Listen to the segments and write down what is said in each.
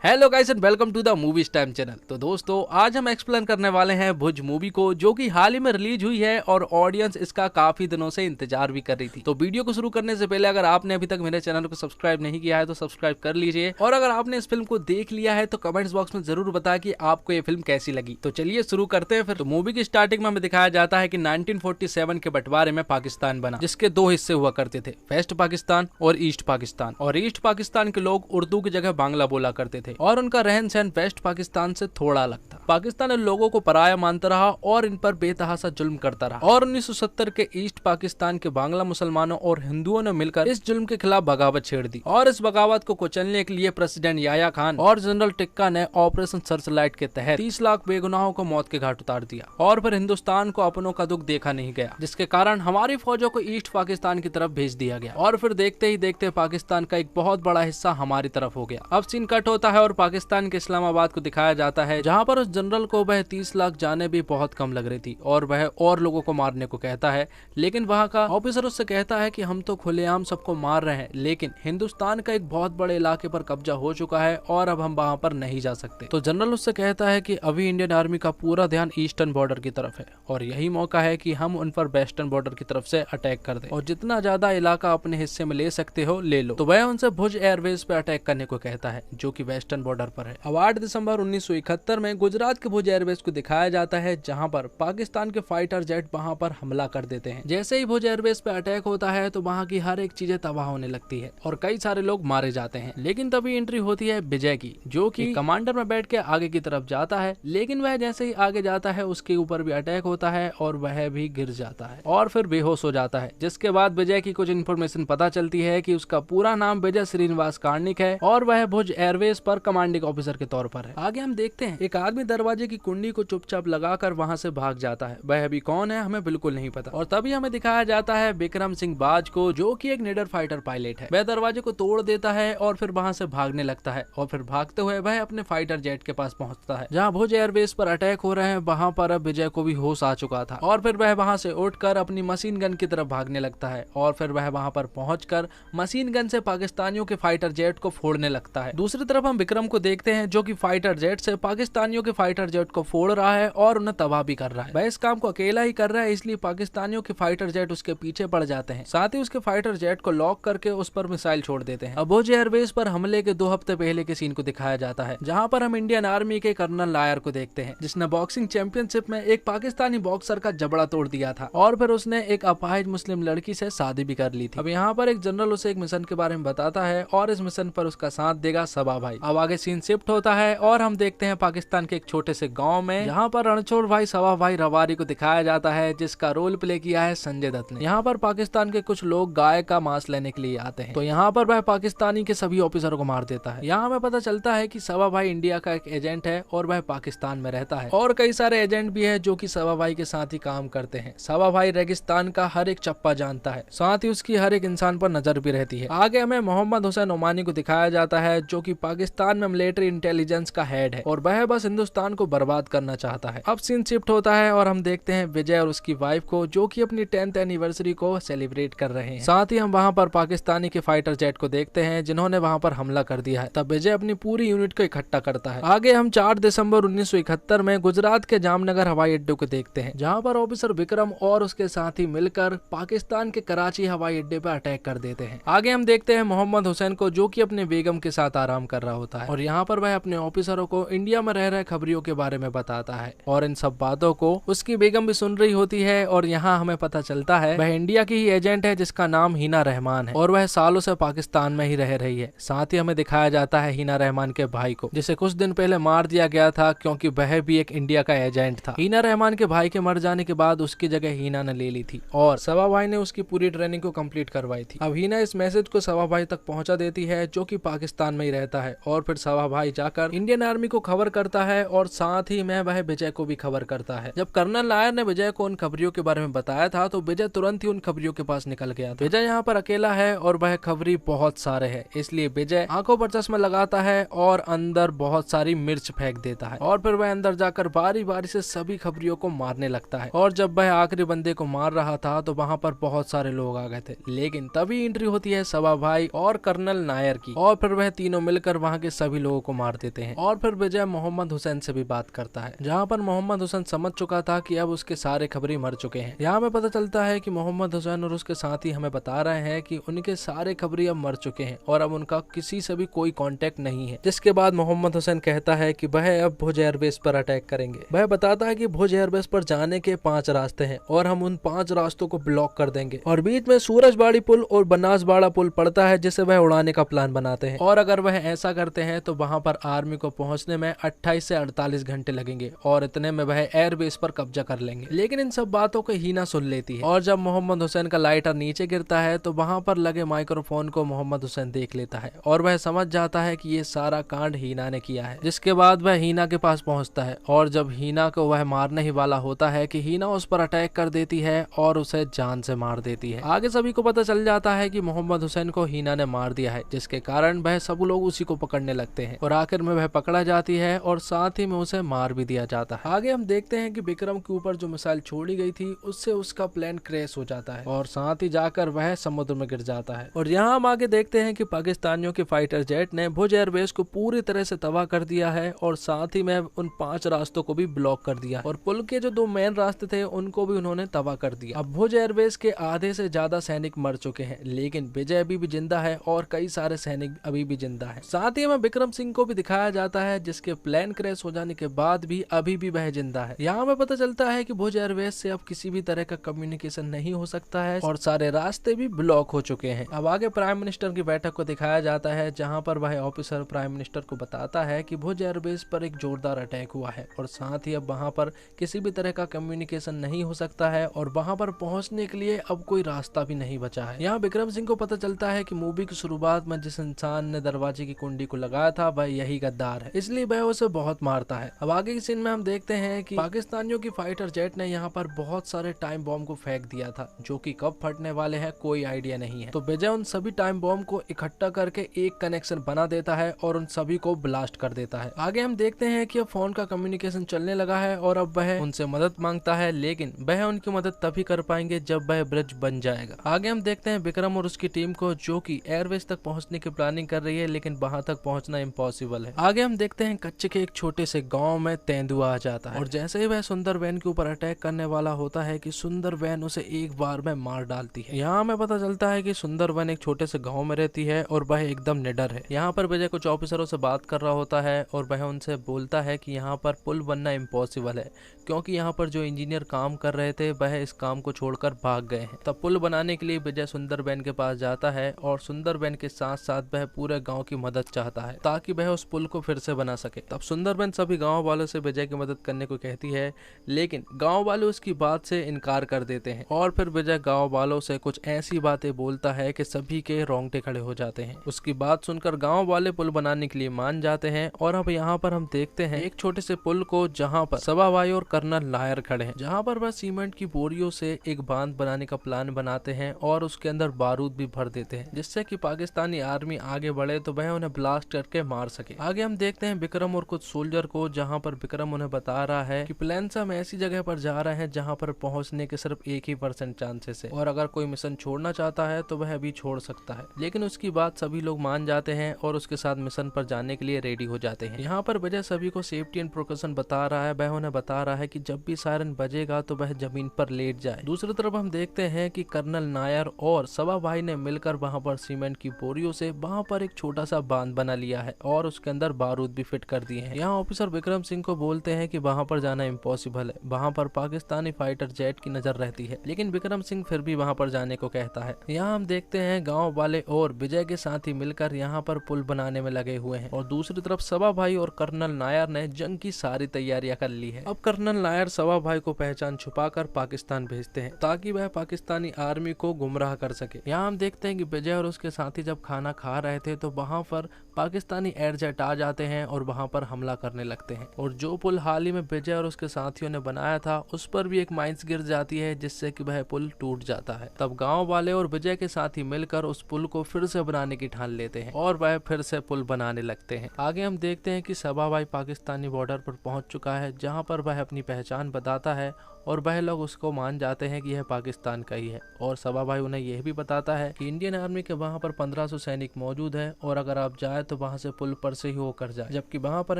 Hello guys and welcome to the Movies Time channel. तो दोस्तों आज हम एक्सप्लेन करने वाले हैं भुज मूवी को, जो कि हाल ही में रिलीज हुई है और ऑडियंस इसका काफी दिनों से इंतजार भी कर रही थी। तो वीडियो को शुरू करने से पहले अगर आपने अभी तक मेरे चैनल को सब्सक्राइब नहीं किया है तो सब्सक्राइब कर लीजिए, और अगर आपने इस फिल्म को देख लिया है तो कमेंट्स बॉक्स में जरूर बताएं कि आपको ये फिल्म कैसी लगी। तो चलिए शुरू करते हैं फिर। तो मूवी की स्टार्टिंग में हमें दिखाया जाता है कि 1947 के बंटवारे में पाकिस्तान बना, जिसके दो हिस्से हुआ करते थे, वेस्ट पाकिस्तान और ईस्ट पाकिस्तान। और ईस्ट पाकिस्तान के लोग उर्दू की जगह बांग्ला बोला करते थे और उनका रहन सहन वेस्ट पाकिस्तान से थोड़ा अलग था। पाकिस्तान इन लोगों को पराया मानता रहा और इन पर बेतहासा जुल्म करता रहा, और 1970 के ईस्ट पाकिस्तान के बांग्ला मुसलमानों और हिंदुओं ने मिलकर इस जुल्म के खिलाफ बगावत छेड़ दी। और इस बगावत को कुचलने के लिए प्रेसिडेंट याया खान और जनरल टिक्का ने ऑपरेशन सर्चलाइट के तहत 30 लाख बेगुनाहों को मौत के घाट उतार दिया। और फिर हिंदुस्तान को अपनों का दुख देखा नहीं गया, जिसके कारण हमारी फौजों को ईस्ट पाकिस्तान की तरफ भेज दिया गया। और फिर देखते ही देखते पाकिस्तान का एक बहुत बड़ा हिस्सा हमारी तरफ हो गया। अब सीन कट होता है और पाकिस्तान के इस्लामाबाद को दिखाया जाता है, जहां पर उस जनरल को वह 30 लाख जाने भी बहुत कम लग रही थी और वह और लोगों को मारने को कहता है। लेकिन वहां का ऑफिसर उससे कहता है कि हम तो खुलेआम सबको मार रहे हैं, लेकिन हिंदुस्तान का एक बहुत बड़े इलाके पर कब्जा हो चुका है और अब हम वहां पर नहीं जा सकते। तो जनरल उससे कहता है कि अभी इंडियन आर्मी का पूरा ध्यान ईस्टर्न बॉर्डर की तरफ है और यही मौका है कि हम उन पर वेस्टर्न बॉर्डर की तरफ से अटैक कर दें, और जितना ज्यादा इलाका अपने हिस्से में ले सकते हो ले लो। तो वह उनसे भुज एयरवेज पे अटैक करने को कहता है, जो कि वेस्टर्न बॉर्डर पर है। अब 8 दिसंबर 1971 में गुजरात के भुज एयरबेस को दिखाया जाता है, जहां पर पाकिस्तान के फाइटर जेट वहां पर हमला कर देते हैं। जैसे ही भुज एयरबेस पे अटैक होता है तो वहां की हर एक चीजें तबाह होने लगती है और कई सारे लोग मारे जाते हैं। लेकिन तभी एंट्री होती है विजय की, जो कि कमांडर में बैठ के आगे की तरफ जाता है। लेकिन वह जैसे ही आगे जाता है उसके ऊपर भी अटैक होता है और वह भी गिर जाता है और फिर बेहोश हो जाता है। जिसके बाद विजय की कुछ इन्फॉर्मेशन पता चलती है कि उसका पूरा नाम विजय श्रीनिवास कार्निक है और वह भुज एयरवेज पर कमांडिंग ऑफिसर के तौर पर है। आगे हम देखते हैं एक आदमी दरवाजे की कुंडी को चुपचाप लगाकर वहां से भाग जाता है। वह अभी कौन है हमें बिल्कुल नहीं पता। और तभी हमें दिखाया जाता है विक्रम सिंह बाज को, जो कि एक निडर फाइटर पायलट है। वह दरवाजे को तोड़ देता है और फिर वहां से भागने लगता है, और फिर भागते हुए वह अपने फाइटर जेट के पास पहुंचता है, जहां भुज एयरबेस पर अटैक हो रहे हैं। वहां पर अब विजय को भी होश आ चुका था और फिर वह वहां से उठकर अपनी मशीन गन की तरफ भागने लगता है, और फिर वह वहां पर पहुंचकर मशीन गन से पाकिस्तानियों के फाइटर जेट को फोड़ने लगता है। दूसरी तरफ हम विक्रम को देखते हैं, जो कि फाइटर जेट से पाकिस्तानियों के फाइटर जेट को फोड़ रहा है और उन्हें तबाह भी कर रहा है। वह इस काम को अकेला ही कर रहा है, इसलिए पाकिस्तानियों के फाइटर जेट उसके पीछे पड़ जाते हैं। साथ ही उसके फाइटर जेट को लॉक करके उस पर मिसाइल छोड़ देते हैं। अब भुज एयरबेस पर हमले के 2 हफ्ते पहले के सीन को दिखाया जाता है, जहां पर हम इंडियन आर्मी के कर्नल नायर को देखते हैं, जिसने बॉक्सिंग चैंपियनशिप में एक पाकिस्तानी बॉक्सर का जबड़ा तोड़ दिया था और फिर उसने एक अपाहिज मुस्लिम लड़की से शादी भी कर ली थी। अब यहाँ पर एक जनरल उसे एक मिशन के बारे में बताता है और इस मिशन पर उसका साथ देगा सबा भाई। अब आगे सीन शिफ्ट होता है और हम देखते हैं पाकिस्तान के एक छोटे से गांव में, यहाँ पर रणछोड़ भाई सबा भाई रवारी को दिखाया जाता है, जिसका रोल प्ले किया है संजय दत्त ने। यहाँ पर पाकिस्तान के कुछ लोग गाय का मांस लेने के लिए आते हैं, तो यहाँ पर वह पाकिस्तानी के सभी ऑफिसरों को मार देता है। यहाँ हमें पता चलता है कि सबा भाई इंडिया का एक एजेंट है और वह पाकिस्तान में रहता है, और कई सारे एजेंट भी है जो कि सबा भाई के साथ ही काम करते हैं। सबा भाई रेगिस्तान का हर एक चप्पा जानता है, साथ ही उसकी हर एक इंसान पर नजर भी रहती है। आगे हमें मोहम्मद हुसैन ओमानी को दिखाया जाता है, जो कि पाकिस्तान में मिलिट्री इंटेलिजेंस का हेड है और वह बस हिंदुस्तान को बर्बाद करना चाहता है। अब सीन शिफ्ट होता है और हम देखते हैं विजय और उसकी वाइफ को, जो कि अपनी 10th एनिवर्सरी को सेलिब्रेट कर रहे हैं। साथ ही हम वहां पर पाकिस्तानी के फाइटर जेट को देखते हैं, जिन्होंने वहां पर हमला कर दिया है। तब विजय अपनी पूरी यूनिट को इकट्ठा करता है। आगे हम 4 दिसंबर 1971 में गुजरात के जामनगर हवाई अड्डे को देखते हैं, जहां पर ऑफिसर विक्रम और उसके साथी मिलकर पाकिस्तान के कराची हवाई अड्डे पर अटैक कर देते हैं। आगे हम देखते हैं मोहम्मद हुसैन को, जो कि अपने बेगम के साथ आराम कर रहा होता है, और यहाँ पर वह अपने ऑफिसरों को इंडिया में रह रहे खबरियों के बारे में बताता है, और इन सब बातों को उसकी बेगम भी सुन रही होती है। और यहाँ हमें पता चलता है वह इंडिया की ही एजेंट है, जिसका नाम हिना रहमान है, और वह सालों से पाकिस्तान में ही रह रही है। साथ ही हमें दिखाया जाता है हिना रहमान के भाई को, जिसे कुछ दिन पहले मार दिया गया था, क्योंकि वह भी एक इंडिया का एजेंट था। हिना रहमान के भाई के मर जाने के बाद उसकी जगह हिना ने ले ली थी और सबा भाई ने उसकी पूरी ट्रेनिंग को कंप्लीट करवाई थी। अब हिना इस मैसेज को सबा भाई तक पहुंचा देती है, जो कि पाकिस्तान में ही रहता है, और फिर सबा भाई जाकर इंडियन आर्मी को खबर करता है और साथ ही में वह विजय को भी खबर करता है। जब कर्नल नायर ने विजय को उन खबरियों के बारे में बताया था तो विजय तुरंत ही उन खबरियों के पास निकल गया था। विजय यहाँ पर अकेला है और वह खबरी बहुत सारे है, इसलिए विजय आंखों पर चश्मा लगाता है और अंदर बहुत सारी मिर्च फेंक देता है, और फिर वह अंदर जाकर बारी बारी से सभी खबरियों को मारने लगता है। और जब वह आखिरी बंदे को मार रहा था तो वहाँ पर बहुत सारे लोग आ गए थे, लेकिन तभी एंट्री होती है सबा भाई और कर्नल नायर की, और फिर वह तीनों मिलकर वहाँ के सभी लोगों को मार देते हैं। और फिर विजय मोहम्मद हुसैन से भी बात करता है, जहाँ पर मोहम्मद हुसैन समझ चुका था कि अब उसके सारे खबरी मर चुके हैं। यहाँ हमें पता चलता है कि मोहम्मद हुसैन और उसके साथी हमें बता रहे हैं कि उनके सारे खबरी अब मर चुके हैं और अब उनका किसी से भी कोई कांटेक्ट नहीं है। जिसके बाद मोहम्मद हुसैन कहता है कि वह अब भुज एयरबेस पर अटैक करेंगे। वह बताता है कि भुज एयरबेस पर जाने के 5 रास्ते हैं और हम उन 5 रास्तों को ब्लॉक कर देंगे और बीच में सूरजबाड़ी पुल और बनासबाड़ा पुल पड़ता है जिसे वह उड़ाने का प्लान बनाते हैं। और अगर वह ऐसा करते हैं तो वहां पर आर्मी को पहुंचने में 28 से 48 घंटे लगेंगे और इतने में वह एयरबेस पर कब्जा कर लेंगे। लेकिन इन सब बातों को हीना सुन लेती है और जब मोहम्मद हुसैन का लाइटर नीचे गिरता है तो वहां पर लगे माइक्रोफोन को मोहम्मद हुसैन देख लेता है और वह समझ जाता है कि ये सारा कांड हीना ने किया है। जिसके बाद वह हीना के पास पहुंचता है और जब हीना को वह मारने ही वाला होता है कि हीना उस पर अटैक कर देती है और उसे जान से मार देती है। आगे सभी को पता चल जाता है कि मोहम्मद हुसैन को हीना ने मार दिया है, जिसके कारण वह सब लोग उसी को पकड़ने लगते हैं और आखिर में वह पकड़ा जाती है और साथ ही में उसे मार भी दिया जाता है। आगे हम देखते हैं कि विक्रम के ऊपर जो मिसाइल छोड़ी गई थी उससे उसका प्लेन क्रैश हो जाता है और साथ ही जाकर वह समुद्र में गिर जाता है। और यहाँ हम आगे देखते हैं कि पाकिस्तानियों के फाइटर जेट ने भुज एयरबेस को पूरी तरह से तबाह कर दिया है और साथ ही में उन 5 रास्तों को भी ब्लॉक कर दिया और पुल के जो 2 मेन रास्ते थे उनको भी उन्होंने तबाह कर दिया। अब भुज एयरबेस के आधे से ज्यादा सैनिक मर चुके हैं, लेकिन विजय अभी भी जिंदा है और कई सारे सैनिक अभी भी जिंदा है। साथ ही हमें विक्रम सिंह को भी दिखाया जाता है जिसके प्लेन क्रैश हो जाने के बाद भी अभी भी वह जिंदा है। यहाँ हमें पता चलता है कि भुज एयरबेस से अब किसी भी तरह का कम्युनिकेशन नहीं हो सकता है और सारे रास्ते भी ब्लॉक हो चुके हैं। अब आगे प्राइम मिनिस्टर की बैठक को दिखाया जाता है, जहाँ पर वह ऑफिसर प्राइम मिनिस्टर को बताता है कि भुज एयरबेस पर एक जोरदार अटैक हुआ है और साथ ही अब वहाँ पर किसी भी तरह का कम्युनिकेशन नहीं हो सकता है और वहाँ पर पहुँचने के लिए अब कोई रास्ता भी नहीं बचा है। यहाँ विक्रम सिंह को पता चलता है कि मूवी की शुरुआत में जिस इंसान ने दरवाजे की कुंडी को लगाया था वह यही गद्दार है, इसलिए वह उसे बहुत मारता है। अब आगे के सीन में हम देखते हैं कि पाकिस्तानियों की फाइटर जेट ने यहाँ पर बहुत सारे टाइम बॉम्ब को फेंक दिया था, जो कि कब फटने वाले हैं कोई आइडिया नहीं है। तो विजय उन सभी टाइम बॉम्ब को इकट्ठा करके एक कनेक्शन बना देता है और उन सभी को ब्लास्ट कर देता है। आगे हम देखते हैं कि अब फोन का कम्युनिकेशन चलने लगा है और अब वह उनसे मदद मांगता है, लेकिन वह उनकी मदद तभी कर पाएंगे जब वह ब्रिज बन जाएगा। आगे हम देखते हैं विक्रम और उसकी टीम को जो कि एयरबेस तक पहुंचने की प्लानिंग कर रही है, लेकिन वहां तक पहुंचना इम्पॉसिबल है। आगे हम देखते हैं कच्चे के एक छोटे से गांव में तेंदुआ आ जाता है और जैसे ही वह सुंदर वैन के ऊपर अटैक करने वाला होता है कि सुंदर वैन उसे एक बार में मार डालती है। यहाँ हमें पता चलता है कि सुंदर वैन एक छोटे से गाँव में रहती है और वह एकदम निडर है। यहाँ पर विजय कुछ ऑफिसरों से बात कर रहा होता है और वह उनसे बोलता है कि यहाँ पर पुल बनना इम्पॉसिबल है, क्योंकि यहाँ पर जो इंजीनियर काम कर रहे थे वह इस काम को छोड़कर भाग गए हैं। तब पुल बनाने के लिए विजय सुंदरबैन के पास जाता है और सुंदरबैन के साथ साथ वह पूरे गांव की मदद चाहता है ताकि वह उस पुल को फिर से बना सके। तब सुंदरबैन सभी गांव वालों से विजय की मदद करने को कहती है, लेकिन गांव वाले उसकी बात से इनकार कर देते हैं और फिर विजय गांव वालों से कुछ ऐसी बातें बोलता है कि सभी के रोंगटे खड़े हो जाते हैं। उसकी बात सुनकर गाँव वाले पुल बनाने के लिए मान जाते हैं और अब यहाँ पर हम देखते हैं एक छोटे से पुल को, जहाँ पर सभा भाई और कर्नल नायर खड़े हैं, जहाँ पर वह सीमेंट की बोरियों से एक बांध बनाने का प्लान बनाते हैं और उसके अंदर बारूद भी भर देते हैं, जिससे कि पाकिस्तानी आर्मी आगे बढ़े तो वह उन्हें ब्लास्ट करके मार सके। आगे हम देखते हैं विक्रम और कुछ सोल्जर को, जहाँ पर विक्रम उन्हें बता रहा है कि प्लान से हम ऐसी जगह पर जा रहे हैं जहाँ पर पहुंचने के सिर्फ 1% चांसेस है और अगर कोई मिशन छोड़ना चाहता है तो वह अभी छोड़ सकता है। लेकिन उसकी बात सभी लोग मान जाते हैं और उसके साथ मिशन पर जाने के लिए रेडी हो जाते हैं। यहाँ पर विजय सभी को सेफ्टी एंड प्रिकॉशन बता रहा है। वह उन्हें बता रहा है कि जब भी सायरन बजेगा तो वह जमीन पर लेट जाए। दूसरी तरफ हम देखते हैं कि कर्नल नायर और सभा भाई ने मिलकर वहां पर सीमेंट की बोरियों से वहां पर एक छोटा सा बांध बना लिया है और उसके अंदर बारूद भी फिट कर दिए हैं। यहाँ ऑफिसर विक्रम सिंह को बोलते हैं कि वहां पर जाना इम्पॉसिबल है, वहां पर पाकिस्तानी फाइटर जेट की नजर रहती है, लेकिन विक्रम सिंह फिर भी वहां पर जाने को कहता है। यहाँ हम देखते हैं गाँव वाले और विजय के साथी मिलकर यहाँ पर पुल बनाने में लगे हुए हैं और दूसरी तरफ सभा भाई और कर्नल नायर ने जंग की सारी तैयारियां कर ली है। अब कर्नल नायर सभा भाई को पहचान छुपाकर पाकिस्तान भेजते हैं ताकि वह पाकिस्तानी आर्मी को गुमराह कर सके। यहाँ हम देखते हैं कि विजय और उसके साथी जब खाना खा रहे थे तो वहां पर पाकिस्तानी एयर जेट आ जाते हैं और वहां पर हमला करने लगते हैं और जो पुल हाल ही में विजय और उसके साथियों ने बनाया था उस पर भी एक माइंस गिर जाती है, जिससे कि वह पुल टूट जाता है। तब गांव वाले और विजय के साथी मिलकर उस पुल को फिर से बनाने की ठान लेते हैं और वह फिर से पुल बनाने लगते हैं। आगे हम देखते हैं कि सभा भाई पाकिस्तानी बॉर्डर पर पहुंच चुका है, जहां पर वह अपनी पहचान बताता है और वह लोग उसको मान जाते हैं कि यह पाकिस्तान का ही है। और सबा भाई उन्हें यह भी बताता है कि इंडियन आर्मी के वहाँ पर 1500 सैनिक मौजूद है और अगर आप जाए तो वहाँ से पुल पर से ही होकर जाए, जबकि वहाँ पर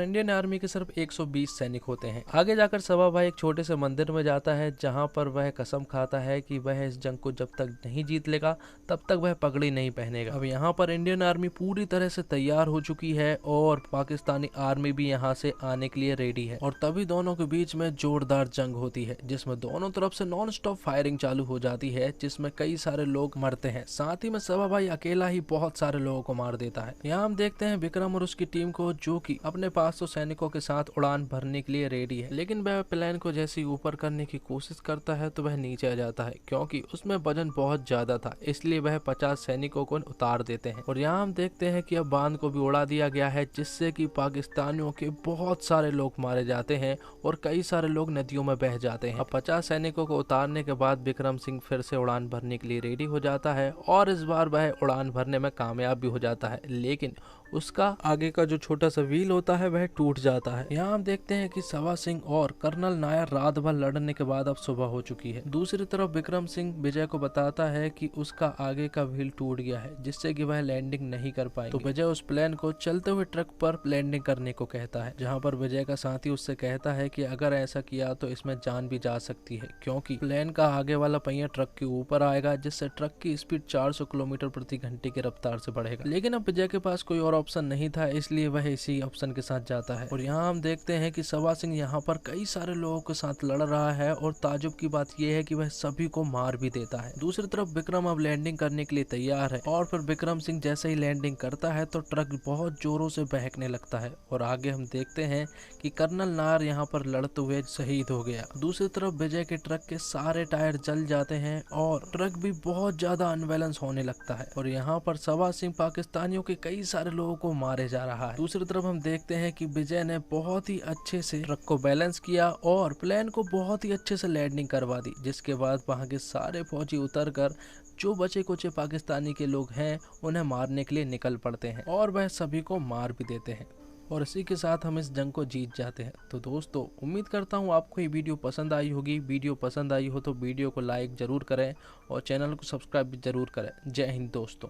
इंडियन आर्मी के सिर्फ 120 सैनिक होते हैं। आगे जाकर सबा भाई एक छोटे से मंदिर में जाता है जहाँ पर वह कसम खाता है कि वह इस जंग को जब तक नहीं जीत लेगा तब तक वह पगड़ी नहीं पहनेगा। अब यहाँ पर इंडियन आर्मी पूरी तरह से तैयार हो चुकी है और पाकिस्तानी आर्मी भी यहाँ से आने के लिए रेडी है और तभी दोनों के बीच में जोरदार जंग होती है जिसमें दोनों तरफ से नॉन स्टॉप फायरिंग चालू हो जाती है, जिसमें कई सारे लोग मरते हैं। साथ ही में सबा भाई अकेला ही बहुत सारे लोगों को मार देता है। यहाँ हम देखते हैं विक्रम और उसकी टीम को जो कि अपने 500 सैनिकों के साथ उड़ान भरने के लिए रेडी है, लेकिन वह प्लेन को जैसे ही ऊपर करने की कोशिश करता है तो वह नीचे आ जाता है क्योंकि उसमें वजन बहुत ज्यादा था, इसलिए वह 50 सैनिकों को उतार देते हैं। और यहाँ हम देखते हैं कि अब बांध को भी उड़ा दिया गया है जिससे कि पाकिस्तानियों के बहुत सारे लोग मारे जाते हैं और कई सारे लोग नदियों में बह जाते हैं। अब 50 सैनिकों को उतारने के बाद विक्रम सिंह फिर से उड़ान भरने के लिए रेडी हो जाता है और इस बार वह उड़ान भरने में कामयाब भी हो जाता है, लेकिन उसका आगे का जो छोटा सा व्हील होता है वह टूट जाता है। यहाँ हम देखते हैं कि सबा सिंह और कर्नल नायर रात भर लड़ने के बाद अब सुबह हो चुकी है। दूसरी तरफ विक्रम सिंह विजय को बताता है कि उसका आगे का व्हील टूट गया है जिससे कि वह लैंडिंग नहीं कर पाएंगे। तो विजय उस प्लेन को चलते हुए ट्रक पर लैंडिंग करने को कहता है, जहाँ पर विजय का साथी उससे कहता है कि अगर ऐसा किया तो इसमें जान भी जा सकती है क्योंकि प्लेन का आगे वाला पहिया ट्रक के ऊपर आएगा जिससे ट्रक की स्पीड 400 किलोमीटर प्रति घंटे की रफ्तार से बढ़ेगा। लेकिन अब विजय के पास कोई और ऑप्शन नहीं था, इसलिए वह इसी ऑप्शन के साथ जाता है। और यहाँ हम देखते हैं कि सबा सिंह यहाँ पर कई सारे लोगों के साथ लड़ रहा है और ताजुब की बात यह है कि वह सभी को मार भी देता है। दूसरी तरफ विक्रम अब लैंडिंग करने के लिए तैयार है और फिर विक्रम सिंह जैसे ही लैंडिंग करता है तो ट्रक बहुत जोरों से बहकने लगता है और आगे हम देखते हैं कि कर्नल नायर यहाँ पर लड़ते हुए शहीद हो गया। दूसरी तरफ विजय के ट्रक के सारे टायर जल जाते हैं और ट्रक भी बहुत ज्यादा अनबैलेंस होने लगता है और यहाँ पर सबा सिंह पाकिस्तानियों के कई सारे लोगों को मारे जा रहा है। दूसरी तरफ हम देखते हैं कि विजय ने बहुत ही अच्छे से ट्रक को बैलेंस किया और प्लेन को बहुत ही अच्छे से लैंडिंग करवा दी, जिसके बाद वहां के सारे फौजी उतरकर जो बचे कुचे पाकिस्तानी के लोग हैं उन्हें मारने के लिए निकल पड़ते हैं और वह सभी को मार भी देते हैं और इसी के साथ हम इस जंग को जीत जाते हैं। तो दोस्तों उम्मीद करता हूँ आपको ये वीडियो पसंद आई होगी। वीडियो पसंद आई हो तो वीडियो को लाइक जरूर करें और चैनल को सब्सक्राइब भी जरूर करें। जय हिंद दोस्तों।